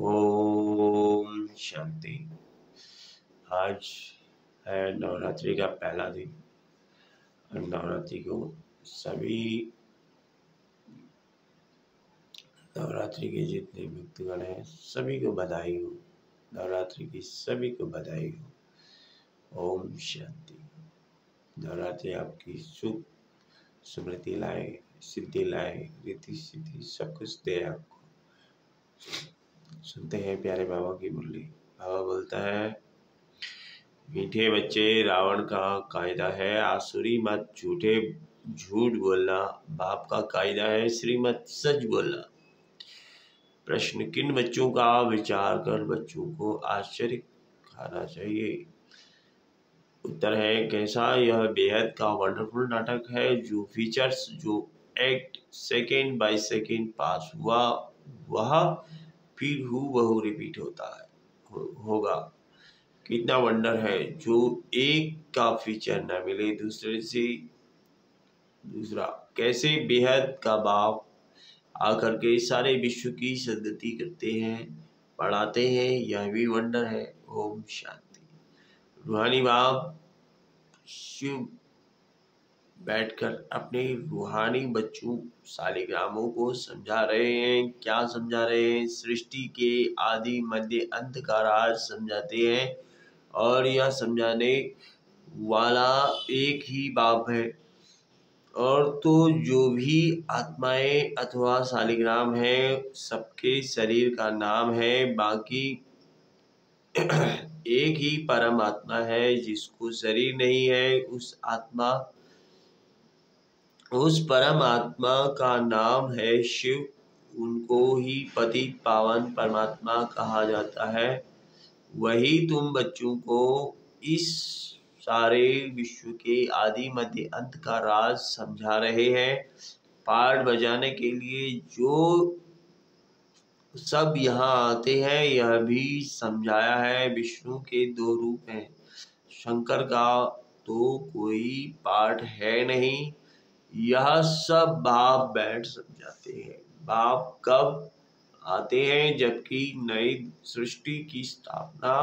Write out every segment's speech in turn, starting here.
ओम शांति। आज है नवरात्रि का पहला दिन और नवरात्रि को सभी नवरात्रि के जितने भक्तगण हैं सभी को बधाई हो। नवरात्रि की सभी को बधाई हो। ओम शांति। नवरात्रि आपकी सुख समृद्धि लाए, सिद्धि लाए, रिद्धि सिद्धि सब कुछ दे आपको। सुनते हैं प्यारे बाबा की मुरली। बाबा बोलता है, मीठे बच्चे, रावण का कायदा है आसुरी मत झूठ बोलना, बाप का कायदा है श्रीमत सच बोलना। प्रश्न, किन बच्चों का विचार कर बच्चों को आश्चर्य खाना चाहिए? उत्तर है, कैसा यह बेहद का वंडरफुल नाटक है जो फीचर्स, जो एक्ट सेकेंड बाय सेकेंड पास हुआ वह फिर हूबहू रिपीट होता है होगा। कितना वंडर है जो एक का फीचर न मिले दूसरे से दूसरा। कैसे बेहद का बाप आकर के सारे विश्व की सदगति करते हैं, पढ़ाते हैं, यह भी वंडर है। ओम शांति। रूहानी बाप शिव बैठकर अपने रूहानी बच्चों शालिग्रामों को समझा रहे हैं। क्या समझा रहे हैं? सृष्टि के आदि मध्य अंत का राज समझाते हैं और यह समझाने वाला एक ही बाप है। और तो जो भी आत्माएं अथवा शालिग्राम है सबके शरीर का नाम है। बाकी एक ही परम आत्मा है जिसको शरीर नहीं है। उस परम आत्मा का नाम है शिव। उनको ही पतित पावन परमात्मा कहा जाता है। वही तुम बच्चों को इस सारे विश्व के आदि मध्य अंत का राज समझा रहे हैं। पाठ बजाने के लिए जो सब यहाँ आते हैं यह भी समझाया है। विष्णु के दो रूप हैं, शंकर का तो कोई पाठ है नहीं। यह सब बाप बैठ समझाते हैं। बाप कब आते हैं? जबकि नई सृष्टि की स्थापना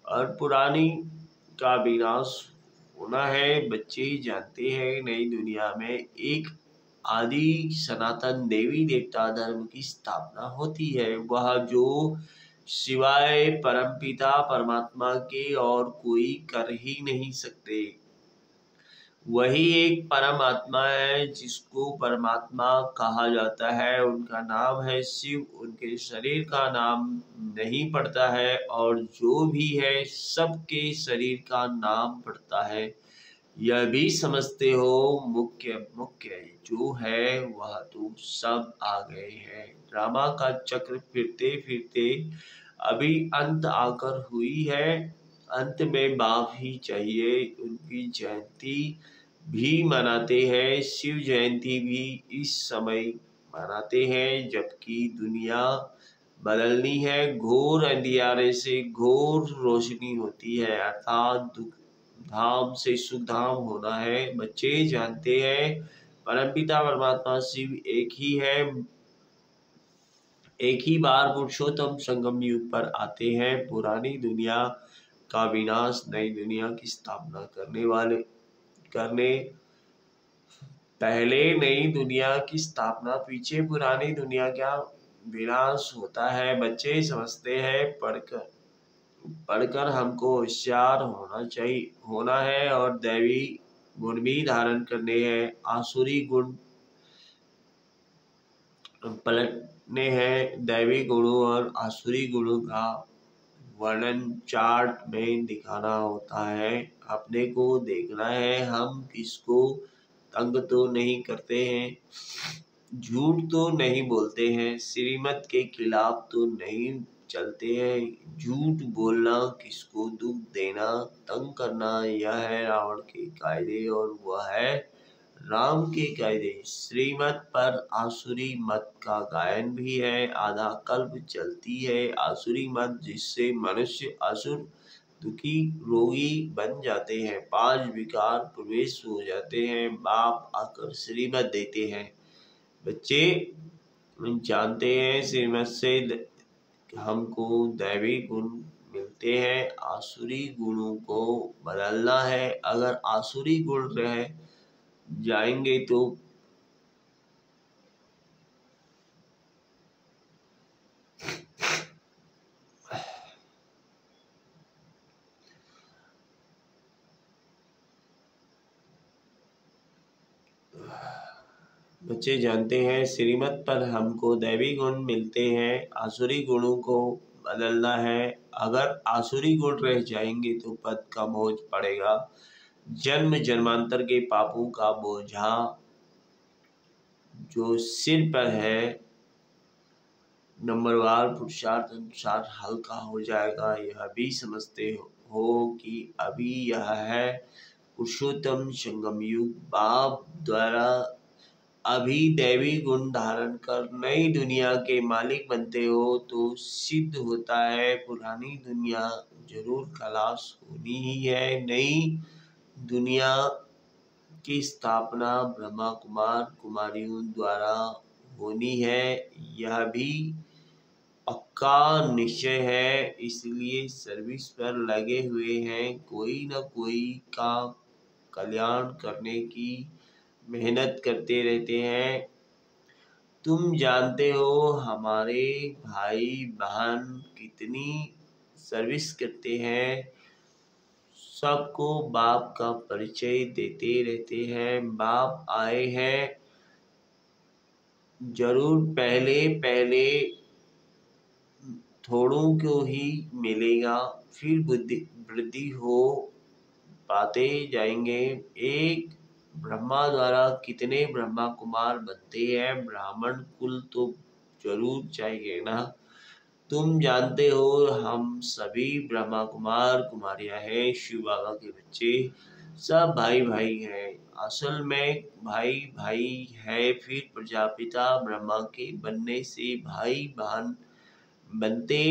और पुरानी का विनाश होना है। बच्चे जानते हैं नई दुनिया में एक आदि सनातन देवी देवता धर्म की स्थापना होती है। वह जो सिवाय परमपिता परमात्मा के और कोई कर ही नहीं सकते। वही एक परम आत्मा है जिसको परमात्मा कहा जाता है। उनका नाम है शिव। उनके शरीर का नाम नहीं पड़ता है और जो भी है सबके शरीर का नाम पड़ता है। यह भी समझते हो मुख्य जो है वह तो सब आ गए हैं। ड्रामा का चक्र फिरते फिरते अभी अंत आकर हुई है। अंत में बाप ही चाहिए। उनकी जयंती भी मनाते हैं। शिव जयंती भी इस समय मनाते हैं जबकि दुनिया बदलनी है। घोर अंधियारे से घोर रोशनी होती है, अर्थात दुख धाम से सुख धाम होना है। बच्चे जानते हैं परमपिता परमात्मा शिव एक ही है। एक ही बार पुरुषोत्तम संगम युग पर आते हैं। पुरानी दुनिया का विनाश, नई दुनिया की स्थापना करने पहले नई दुनिया की स्थापना, पीछे पुरानी दुनिया का विनाश होता है। बच्चे समझते हैं पढ़कर हमको होशियार होना है और दैवी गुण भी धारण करने हैं। आसुरी गुण पलटने हैं। दैवी गुणों और आसुरी गुणों का वर्णन चार्ट में दिखाना होता है। अपने को देखना है, हम किसको तंग तो नहीं करते हैं, झूठ तो नहीं बोलते हैं, श्रीमत के खिलाफ तो नहीं चलते हैं। झूठ बोलना, किसको दुख देना, तंग करना, यह है रावण के कायदे और वह है राम के कायदे। श्रीमत पर आसुरी मत का गायन भी है। आधा कल्प चलती है आसुरी मत, जिससे मनुष्य असुर, दुखी, रोगी बन जाते हैं। 5 विकार प्रवेश हो जाते हैं। बाप आकर श्रीमत देते हैं। बच्चे जानते हैं श्रीमत से हमको दैवी गुण मिलते हैं, आसुरी गुणों को बदलना है। अगर आसुरी गुण रह जाएंगे तो बच्चे जानते हैं श्रीमत पर हमको दैवी गुण मिलते हैं, आसुरी गुणों को बदलना है। अगर आसुरी गुण रह जाएंगे तो पद का बोझ पड़ेगा, जन्म जन्मांतर के पापों का बोझा जो सिर पर है नंबरवार पुरुषार्थ अनुसार हल्का हो जाएगा। यह भी समझते हो कि अभी यह है पुरुषोत्तम संगम युग, बाप द्वारा अभी दैवी गुण धारण कर नई दुनिया के मालिक बनते हो तो सिद्ध होता है पुरानी दुनिया जरूर खलास होनी ही है। नई दुनिया की स्थापना ब्रह्मा कुमार कुमारियों द्वारा होनी है, यह भी पक्का निश्चय है। इसलिए सर्विस पर लगे हुए हैं, कोई न कोई का कल्याण करने की मेहनत करते रहते हैं। तुम जानते हो हमारे भाई बहन कितनी सर्विस करते हैं, सबको बाप का परिचय देते रहते हैं। बाप आए हैं जरूर, पहले पहले थोड़ों को ही मिलेगा, फिर वृद्धि हो पाते जाएंगे। एक ब्रह्मा द्वारा कितने ब्रह्मा कुमार बनते हैं, ब्राह्मण कुल तो जरूर चाहिए ना। तुम जानते हो हम सभी ब्रह्मा कुमार कुमारियां हैं, शिव बाबा के बच्चे, सब भाई भाई हैं। असल में भाई भाई है, फिर प्रजापिता ब्रह्मा के बनने से भाई बहन बनते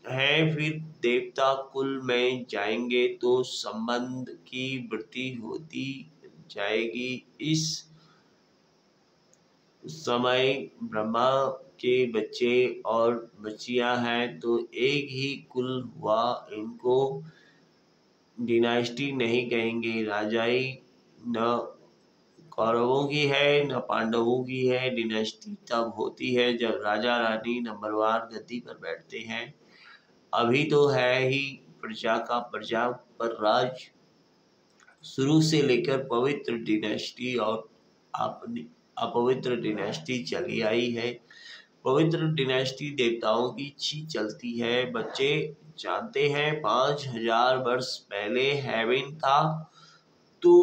हैं, फिर देवता कुल में जाएंगे तो संबंध की वृद्धि होती जाएगी। इस समय ब्रह्मा के बच्चे और बच्चियां हैं तो एक ही कुल हुआ, इनको डिनास्टी नहीं कहेंगे। राजाई न कौरवों की है न पांडवों की है, डिनास्टी तब होती है जब राजा रानी नंबरवार गद्दी पर बैठते हैं। अभी तो है ही प्रजा का प्रजा पर राज, शुरू से लेकर पवित्र डिनेस्टी और अपवित्र डिनेस्टी चली आई है। पवित्र डिनेस्टी देवताओं की चलती है। बच्चे जानते हैं 5000 वर्ष पहले हेवन था तो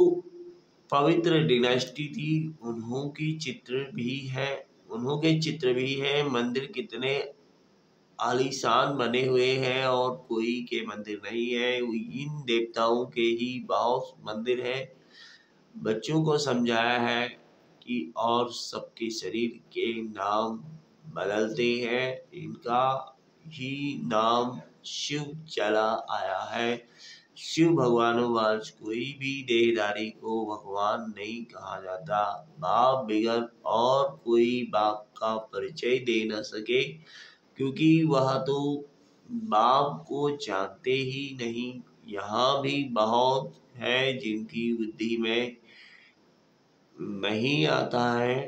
पवित्र डिनेस्टी थी, उन्हों की चित्र भी है, उन्हों के चित्र भी है। मंदिर कितने आलीशान बने हुए हैं और कोई के मंदिर नहीं है, इन देवताओं के ही बहुत मंदिर है। बच्चों को समझाया है कि और सबके शरीर के नाम बदलते हैं, इनका ही नाम शिव चला आया है। शिव भगवानों कोई भी देहधारी को भगवान नहीं कहा जाता। बाप बिगड़ और कोई बाप का परिचय दे न सके, क्योंकि वह तो बाप को जानते ही नहीं। यहाँ भी बहुत है जिनकी बुद्धि में नहीं आता है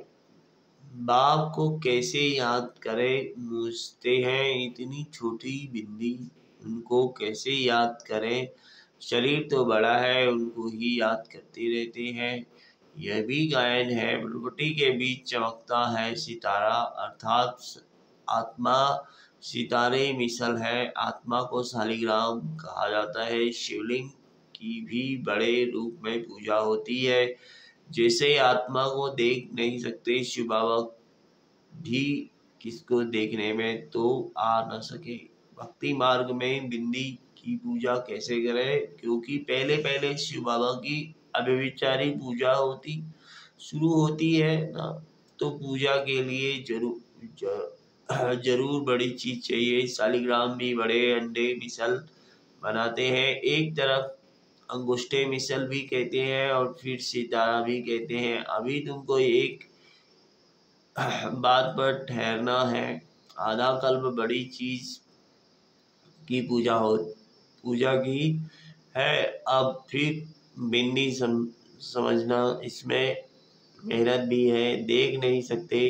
बाप को कैसे याद करें, पूछते हैं इतनी छोटी बिंदी उनको कैसे याद करें, शरीर तो बड़ा है उनको ही याद करते रहते हैं। यह भी गायन है, भ्रुकुटी के बीच चमकता है सितारा, अर्थात आत्मा सितारे मिसल है। आत्मा को शालिग्राम कहा जाता है। शिवलिंग की भी बड़े रूप में पूजा होती है। जैसे आत्मा को देख नहीं सकते, शिव बाबा भी किसको देखने में तो आ न सके। भक्ति मार्ग में बिंदी की पूजा कैसे करें, क्योंकि पहले पहले शिव बाबा की अव्यभिचारी पूजा शुरू होती है ना, तो पूजा के लिए जरूर बड़ी चीज चाहिए। शालिग्राम भी बड़े अंडे मिसल बनाते हैं, एक तरफ अंगुष्ठे मिसल भी कहते हैं और फिर सितारा भी कहते हैं। अभी तुमको एक बात पर ठहरना है, आधा कल्प बड़ी चीज की पूजा की है। अब फिर बिन्नी समझना, इसमें मेहनत भी है, देख नहीं सकते।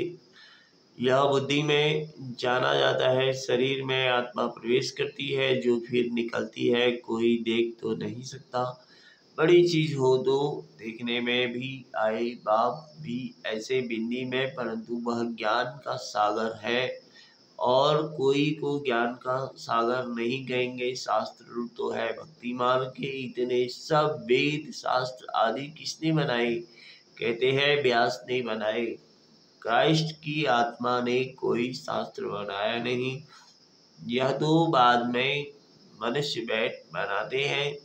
यह बुद्धि में जाना जाता है। शरीर में आत्मा प्रवेश करती है जो फिर निकलती है, कोई देख तो नहीं सकता। बड़ी चीज हो तो देखने में भी आए। बाप भी ऐसे बिन्नी में, परंतु वह ज्ञान का सागर है और कोई को ज्ञान का सागर नहीं कहेंगे। शास्त्र तो है भक्ति मार्ग के, इतने सब वेद शास्त्र आदि किसने बनाए? कहते हैं व्यास ने बनाए। क्राइस्ट की आत्मा ने कोई शास्त्र बनाया नहीं, यह तो बाद में मनुष्य बैठ बनाते हैं।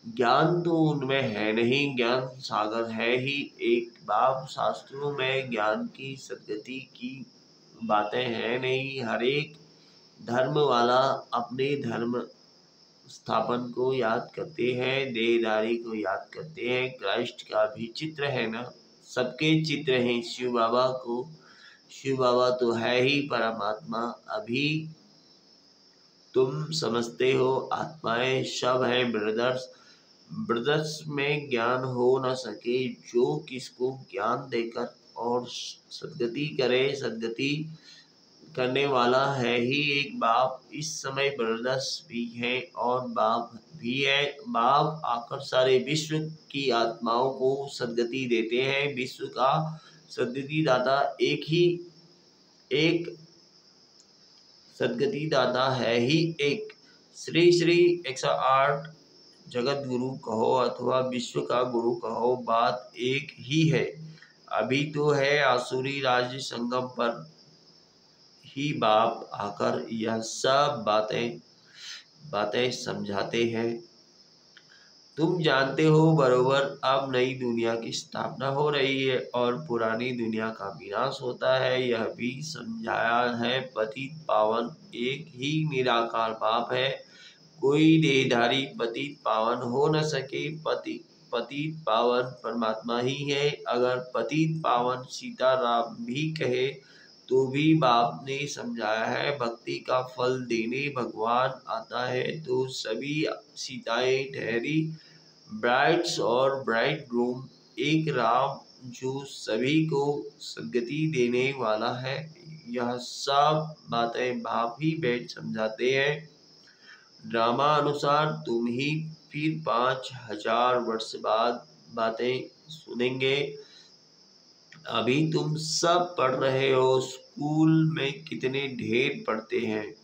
ज्ञान तो उनमें है नहीं, ज्ञान सागर है ही एक। बाप शास्त्रों में ज्ञान की सदगति की बातें हैं नहीं। हर एक धर्म वाला अपने धर्म स्थापन को याद करते हैं, देहदारी को याद करते हैं। क्राइस्ट का भी चित्र है ना, सबके चित्र हैं। शिव बाबा तो है ही परमात्मा। अभी तुम समझते हो आत्माएं सब हैं ब्रदर्स। ब्रदर्स में ज्ञान हो न सके, जो किसको ज्ञान देकर और सदगति करे। सदगति करने वाला है ही एक बाप। इस समय ब्रदर्स भी हैं और बाप भी है। बाप आकर सारे विश्व की आत्माओं को सदगति देते हैं। विश्व का सदगति दाता एक सदगति दाता है ही एक। श्री श्री 108 जगत गुरु कहो अथवा विश्व का गुरु कहो, बात एक ही है। अभी तो है आसुरी राज्य संगम पर ही बाप आकर यह सब बातें समझाते हैं। तुम जानते हो बरोबर, अब नई दुनिया की स्थापना हो रही है और पुरानी दुनिया का विनाश होता है। यह भी समझाया है। पतित पावन एक ही निराकार बाप है, कोई देहधारी पतित पावन हो न सके। पतित पावन परमात्मा ही है। अगर पतित पावन सीताराम भी कहे तो भी बाप ने समझाया है। भक्ति का फल देने भगवान आता है तो सभी सीताएं ठहरी ब्राइड्स और ब्राइड ग्रूम। एक राम जो सभी को सद्गति देने वाला है। यह सब बातें बाप ही बैठ समझाते हैं। ड्रामा अनुसार तुम ही फिर 5000 वर्ष बाद बातें सुनेंगे। अभी तुम सब पढ़ रहे हो, स्कूल में कितने ढेर पढ़ते हैं।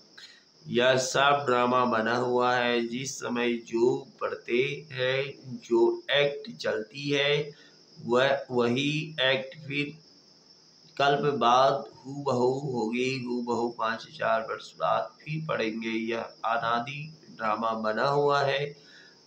यह सब ड्रामा बना हुआ है। जिस समय जो पढ़ते हैं, जो एक्ट चलती है, वह वही एक्ट फिर कल्प बाद हूबहू होगी। हूबहू 5000 वर्ष बाद फिर पढ़ेंगे। यह अनादि ड्रामा बना हुआ है।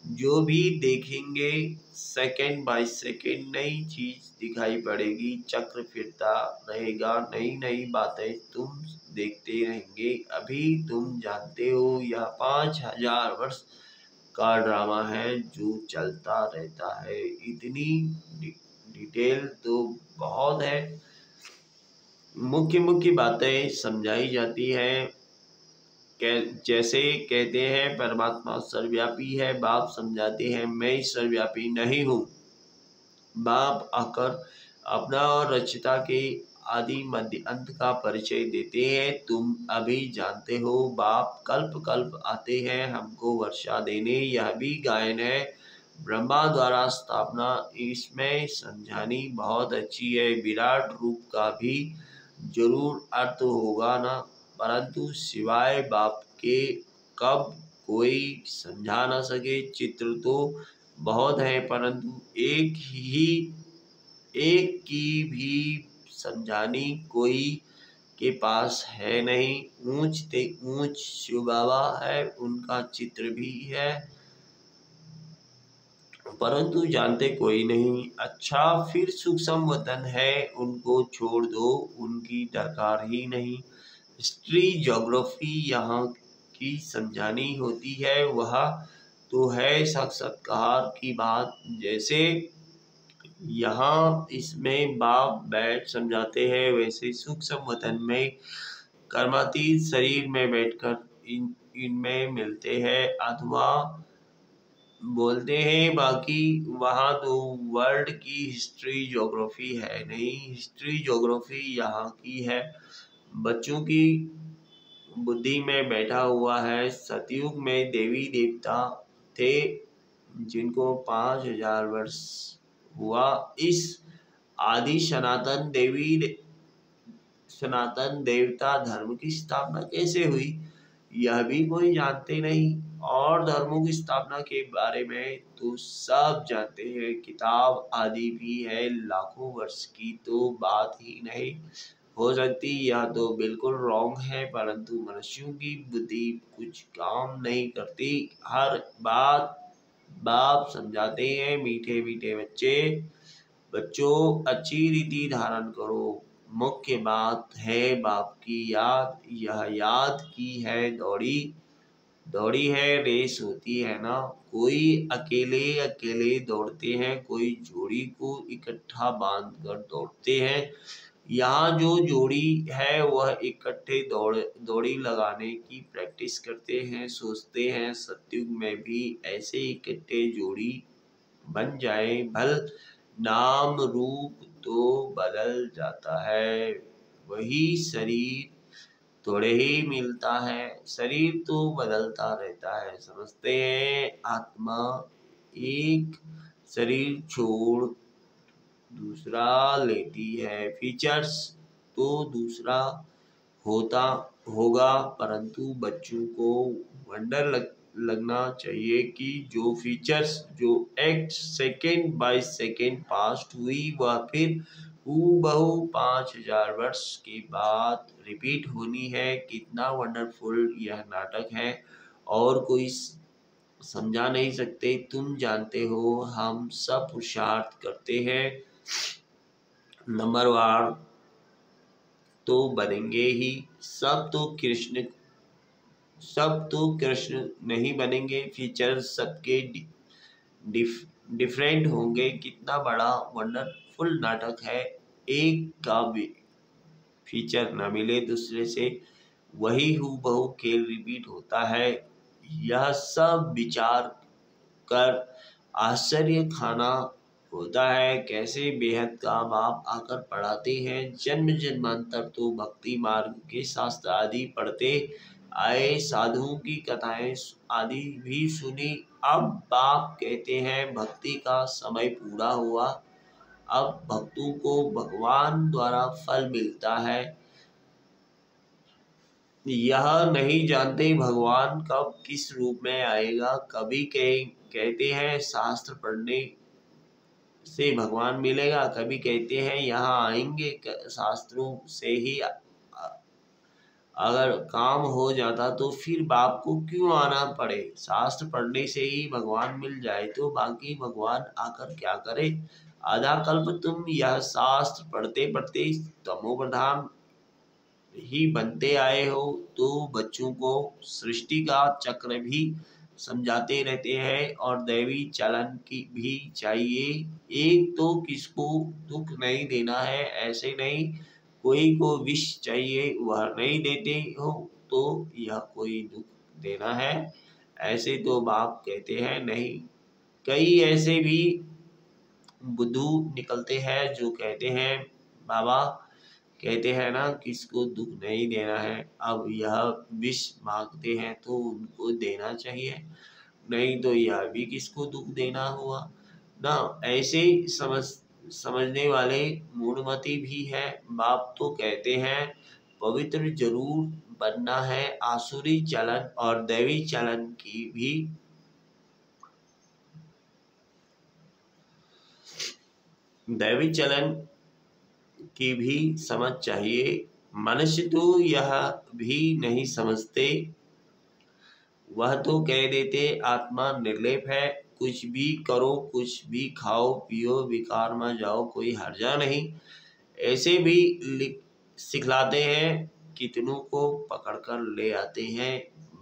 जो भी देखेंगे सेकंड बाय सेकंड नई चीज दिखाई पड़ेगी। चक्र फिरता रहेगा, नई नई बातें तुम देखते रहेंगे। अभी तुम जानते हो यह 5000 वर्ष का ड्रामा है जो चलता रहता है। इतनी डिटेल तो बहुत है। मुख्य मुख्य बातें समझाई जाती हैं। जैसे कहते हैं परमात्मा सर्वव्यापी है, बाप समझाते हैं मैं सर्वव्यापी नहीं हूँ। बाप आकर अपना और रचिता के आदि मध्य अंत का परिचय देते हैं। तुम अभी जानते हो बाप कल्प कल्प आते हैं हमको वर्षा देने। यह भी गायन है। ब्रह्मा द्वारा स्थापना इसमें समझानी बहुत अच्छी है। विराट रूप का भी जरूर अर्थ होगा ना, परंतु सिवाय बाप के कब कोई समझा ना सके। चित्र तो बहुत है, परंतु एक की भी समझानी कोई के पास है नहीं। ऊंच ते ऊंच शिव बाबा है, उनका चित्र भी है, परंतु जानते कोई नहीं। अच्छा, फिर सूक्ष्म वतन है, उनको छोड़ दो, उनकी दरकार ही नहीं। हिस्ट्री ज्योग्राफी यहाँ की समझानी होती है, वह तो है साक्षात्कार की बात। जैसे यहाँ इसमें बाप बैठ समझाते हैं, वैसे सूक्ष्म वतन में कर्मातीत शरीर में बैठकर इनमें मिलते हैं। आत्मा बोलते हैं बाकी वहाँ तो वर्ल्ड की हिस्ट्री ज्योग्राफी है नहीं, हिस्ट्री ज्योग्राफी यहाँ की है, बच्चों की बुद्धि में बैठा हुआ है। सतयुग में देवी देवता थे जिनको 5000 वर्ष हुआ। इस आदि सनातन देवता धर्म की स्थापना कैसे हुई यह भी कोई जानते नहीं, और धर्मों की स्थापना के बारे में तो सब जानते हैं, किताब आदि भी है, लाखों वर्ष की तो बात ही नहीं हो सकती। यह तो बिल्कुल रॉन्ग है, परंतु मनुष्यों की बुद्धि कुछ काम नहीं करती। हर बात बाप समझाते हैं, मीठे मीठे बच्चों अच्छी रीति धारण करो। मुख्य बात है बाप की याद, यह याद की है दौड़ी है, रेस होती है ना, कोई अकेले अकेले दौड़ते हैं, कोई जोड़ी को इकट्ठा बांध कर दौड़ते हैं। यहाँ जो जोड़ी है वह इकट्ठे दौड़ी लगाने की प्रैक्टिस करते हैं, सोचते हैं सतयुग में भी ऐसे इकट्ठे जोड़ी बन जाए। भल नाम रूप तो बदल जाता है, वही शरीर थोड़े ही मिलता है, शरीर तो बदलता रहता है। समझते हैं आत्मा एक शरीर छोड़ दूसरा लेती है, फीचर्स तो दूसरा होता होगा, परंतु बच्चों को वंडर लगना चाहिए कि जो फीचर्स जो act second by second past हुई वह फिर हूबहू 5000 वर्ष के बाद रिपीट होनी है। कितना वंडरफुल यह नाटक है और कोई समझा नहीं सकते। तुम जानते हो हम सब पुरुषार्थ करते हैं, नंबरवार तो बनेंगे ही, सब तो कृष्ण नहीं बनेंगे, फीचर्स सबके डिफरेंट होंगे। कितना बड़ा वंडरफुल नाटक है, एक का भी फीचर न मिले दूसरे से, वही हूबहू खेल रिपीट होता है। यह सब विचार कर आश्चर्य खाना होता है, कैसे बेहद का बाप आकर पढ़ाते हैं। जन्म जन्मांतर तो भक्ति मार्ग के शास्त्र आदि पढ़ते आए, साधुओं की कथाएं आदि भी सुनी। अब बाप कहते हैं भक्ति का समय पूरा हुआ, अब भक्तों को भगवान द्वारा फल मिलता है। यह नहीं जानते भगवान कब किस रूप में आएगा। कभी कहते हैं शास्त्र पढ़ने से भगवान मिलेगा, कभी कहते हैं यहाँ आएंगे शास्त्रों से ही अगर काम हो जाता तो फिर बाप को क्यों आना पड़े। शास्त्र पढ़ने से ही भगवान मिल जाए तो बाकी भगवान आकर क्या करे। आधा कल्प तुम यह शास्त्र पढ़ते पढ़ते तमो प्रधान ही बनते आए हो, तो बच्चों को सृष्टि का चक्र भी समझाते रहते हैं और दैवी चलन की भी चाहिए। एक तो किसको दुख नहीं देना है, ऐसे नहीं कोई को विष चाहिए वह नहीं देते हो तो यह कोई दुख देना है, ऐसे तो बाप कहते हैं नहीं। कई ऐसे भी बुद्धू निकलते हैं जो कहते हैं बाबा कहते हैं ना किसको दुख नहीं देना है, अब यह विष मांगते हैं तो उनको देना चाहिए, नहीं तो यह भी किसको दुख देना हुआ ना। ऐसे समझने वाले मूढ़मती भी है। बाप तो कहते हैं पवित्र जरूर बनना है, आसुरी चलन और दैवी चलन की भी समझ चाहिए। मनुष्य तो यह भी नहीं समझते, वह तो कह देते आत्मा निर्लेप है, कुछ भी करो कुछ भी खाओ पियो विकार में जाओ कोई हर्जा नहीं, ऐसे भी सिखलाते हैं। कितनों को पकड़कर ले आते हैं।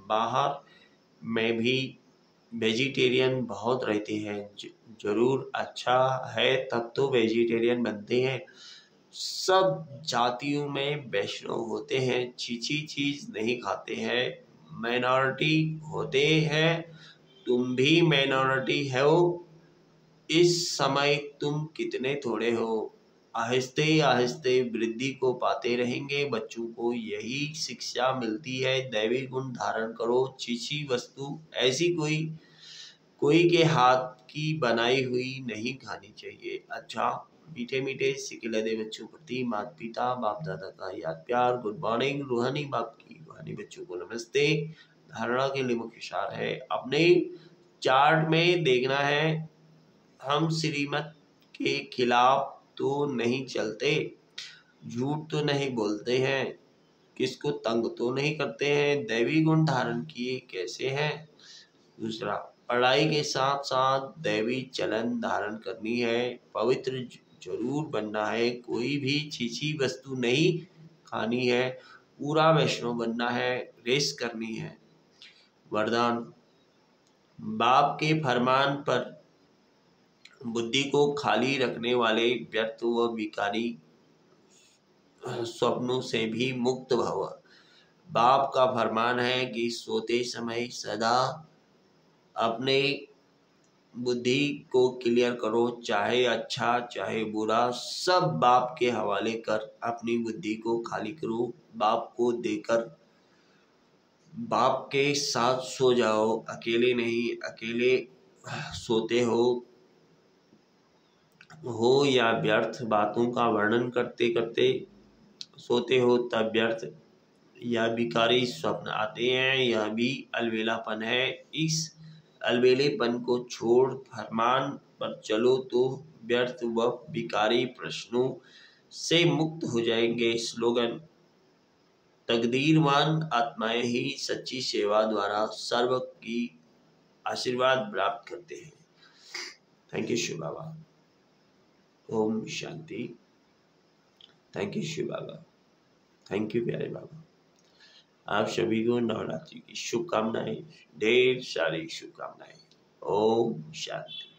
बाहर में भी वेजिटेरियन बहुत रहते हैं, जरूर अच्छा है तब तो वेजिटेरियन बनते हैं, सब जातियों में वैष्णव होते हैं, छीछी चीज नहीं खाते हैं, माइनॉरिटी होते हैं, तुम भी माइनॉरिटी हो। इस समय तुम कितने थोड़े हो, आहिस्ते आहिस्ते वृद्धि को पाते रहेंगे। बच्चों को यही शिक्षा मिलती है, दैवी गुण धारण करो, छीछी वस्तु ऐसी कोई कोई के हाथ की बनाई हुई नहीं खानी चाहिए। अच्छा, मीठे मीठे सिके लदे बच्चों प्रति माता पिता बाप दादा का याद प्यार। गुड मॉर्निंग रूहानी बाप की रूहानी बच्चों को नमस्ते। धारणा के लिए मुख्य सार है, अपने चार्ट में देखना है, हम श्रीमत के खिलाफ तो नहीं चलते, झूठ तो नहीं बोलते हैं, किसको तंग तो नहीं करते हैं, दैवी गुण धारण किए कैसे हैं। दूसरा, पढ़ाई के साथ साथ दैवी चलन धारण करनी है, पवित्र जरूर बनना है, कोई भी छीछी वस्तु नहीं खानी है, पूरा वैष्णव बनना है, रेस करनी है। वरदान, बाप के फरमान पर बुद्धि को खाली रखने वाले व्यर्थ व विकारी स्वप्नों से भी मुक्त भव। बाप का फरमान है कि सोते समय सदा अपने बुद्धि को क्लियर करो, चाहे अच्छा चाहे बुरा सब बाप के हवाले कर अपनी बुद्धि को खाली करो, बाप को देकर बाप के साथ सो जाओ, अकेले नहीं। अकेले सोते हो या व्यर्थ बातों का वर्णन करते करते सोते हो तब व्यर्थ या विकारी स्वप्न आते हैं, यह भी अलबेलापन है। इस अलबेलेपन को छोड़ फरमान पर चलो तो व्यर्थ व विकारी प्रश्नों से मुक्त हो जाएंगे। स्लोगन, तकदीरवान आत्माएं ही सच्ची सेवा द्वारा सर्व की आशीर्वाद प्राप्त करते हैं। Thank you Shiv Baba. ओम शांति। Thank you Shiv Baba. Thank you प्यारे बाबा। आप सभी को नवरात्रि की शुभकामनाएं, ढेर सारी शुभकामनाएं। ओम शांति।